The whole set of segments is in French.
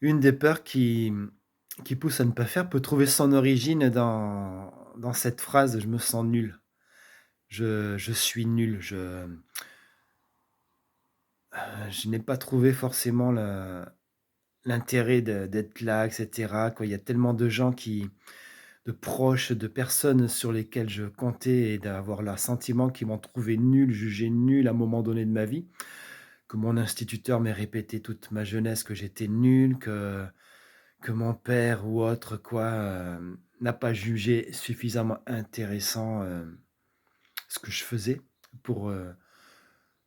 Une des peurs qui pousse à ne pas faire peut trouver son origine dans cette phrase: «Je me sens nul, je suis nul, je n'ai pas trouvé forcément l'intérêt d'être là et cetera», quoi. Il y a tellement de gens de proches, de personnes sur lesquelles je comptais et d'avoir le sentiment qu'ils m'ont trouvé nul, jugé nul à un moment donné de ma vie, que mon instituteur m'ait répété toute ma jeunesse que j'étais nul, que mon père ou autre quoi, n'a pas jugé suffisamment intéressant, ce que je faisais pour, heu,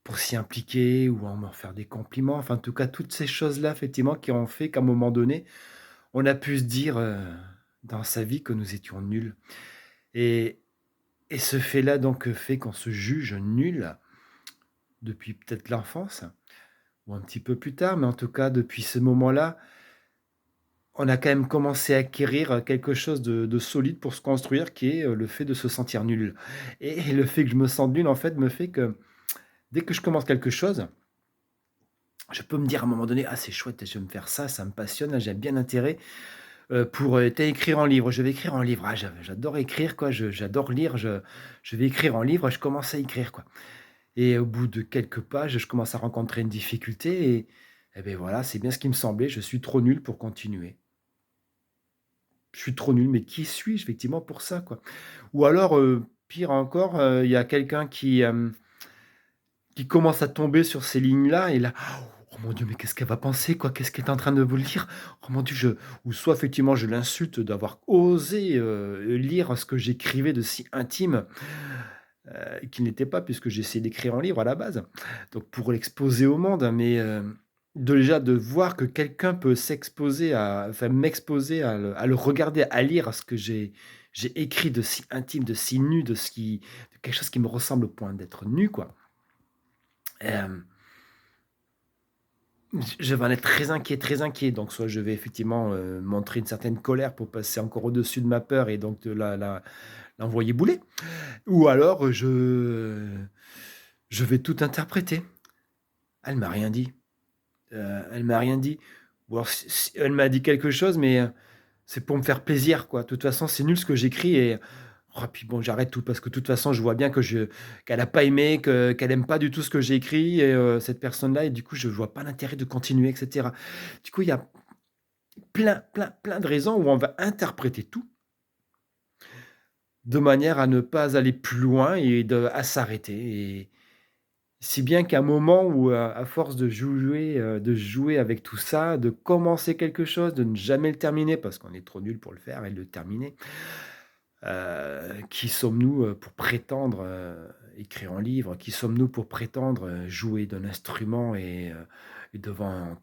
pour s'y impliquer ou en me faire des compliments. Enfin, en tout cas, toutes ces choses-là, effectivement, qui ont fait qu'à un moment donné, on a pu se dire, dans sa vie que nous étions nuls et ce fait-là donc, fait qu'on se juge nul depuis peut-être l'enfance ou un petit peu plus tard, mais en tout cas depuis ce moment-là, on a quand même commencé à acquérir, quelque chose de solide pour se construire qui est, le fait de se sentir nul et le fait que je me sente nul, en fait, me fait que dès que je commence quelque chose, je peux me dire à un moment donné: «Ah c'est chouette, je vais me faire ça, ça me passionne, là j'ai bien intérêt, pour, écrire un livre, je vais écrire un livre. Ah j'adore écrire quoi, j'adore lire, je vais écrire un livre», je commence à écrire quoi et au bout de quelques pages, je commence à rencontrer une difficulté et beh, voilà, c'est bien ce qui me semblait, je suis trop nul pour continuer. Je suis trop nul, mais qui suis-je effectivement pour ça, quoi? Ou alors, pire encore, il y a quelqu'un qui commence à tomber sur ces lignes-là et là: «Oh mon Dieu, mais qu'est-ce qu'elle va penser, quoi? Qu'est-ce qu'elle est en train de vous lire? Oh mon Dieu, je» ou soit effectivement je l'insulte d'avoir osé, lire ce que j'écrivais de si intime, qui n'était pas puisque j'ai essayé d'écrire un livre à la base. Donc pour l'exposer au monde, hein, mais, déjà de voir que quelqu'un peut s'exposer à enfin m'exposer à le regarder, à lire ce que j'ai écrit de si intime, de si nu, de quelque chose qui me ressemble au point d'être nu, quoi. Hem, je vais en être très inquiet, très inquiet. Donc soit je vais effectivement, montrer une certaine colère pour passer encore au-dessus de ma peur et donc de l'envoyer bouler. Ou alors, je vais tout interpréter. Elle m'a rien dit, elle m'a rien dit. Ou alors si elle m'a dit quelque chose, mais, c'est pour me faire plaisir, quoi. De toute façon, c'est nul ce que j'écris et oh puis bon, j'arrête tout parce que de toute façon, je vois bien qu'elle a pas aimé, qu'elle aime pas du tout ce que j'ai écrit et cette personne-là et du coup, je vois pas l'intérêt de continuer et cetera. Du coup, il y a plein, plein, plein de raisons où on va interpréter tout de manière à ne pas aller plus loin et à s'arrêter et si bien qu'à un moment où, à force de jouer avec tout ça, de commencer quelque chose, de ne jamais le terminer parce qu'on est trop nul pour le faire et de le terminer, qui sommes-nous, pour prétendre, écrire un livre? Qui sommes-nous pour prétendre, jouer d'un instrument et devant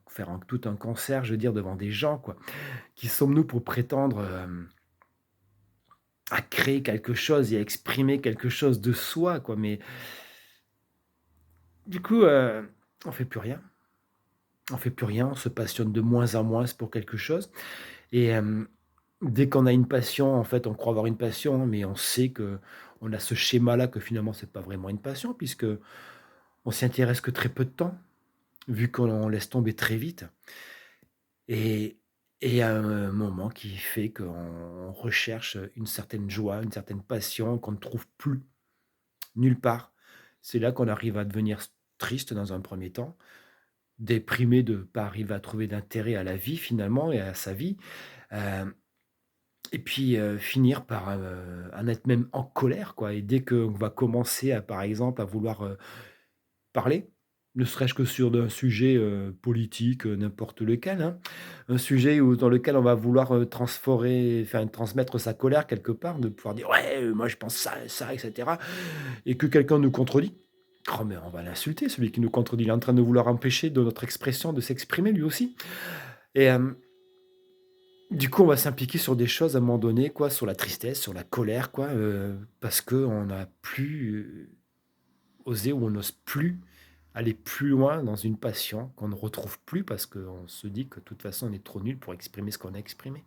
faire un tout un concert, je veux dire, devant des gens, quoi? Qui sommes-nous pour prétendre, à créer quelque chose et à exprimer quelque chose de soi, quoi? Mais du coup, on fait plus rien. On fait plus rien, on se passionne de moins en moins pour quelque chose et dès qu'on a une passion, en fait, on croit avoir une passion, mais on sait que on a ce schéma-là que finalement c'est pas vraiment une passion puisque on s'y intéresse que très peu de temps, vu qu'on laisse tomber très vite et il y a un moment qui fait qu'on recherche une certaine joie, une certaine passion qu'on ne trouve plus nulle part. C'est là qu'on arrive à devenir triste dans un premier temps, déprimé de pas arriver à trouver d'intérêt à la vie finalement et à sa vie, hem et puis, finir par, en être même en colère quoi et dès qu'on va commencer à par exemple à vouloir, parler, ne serait-ce que sur d'un sujet, politique, n'importe lequel, hein. Un sujet dans lequel on va vouloir, transmettre sa colère quelque part, de pouvoir dire: «Ouais, moi je pense ça, ça et cetera» et que quelqu'un nous contredit. Oh mais on va l'insulter celui qui nous contredit, il est en train de vouloir empêcher de notre expression de s'exprimer lui aussi et du coup, on va s'impliquer sur des choses à un moment donné, quoi, sur la tristesse, sur la colère, quoi, parce qu'on n'a plus, osé ou on n'ose plus aller plus loin dans une passion qu'on ne retrouve plus parce qu'on se dit que de toute façon, on est trop nul pour exprimer ce qu'on a exprimé.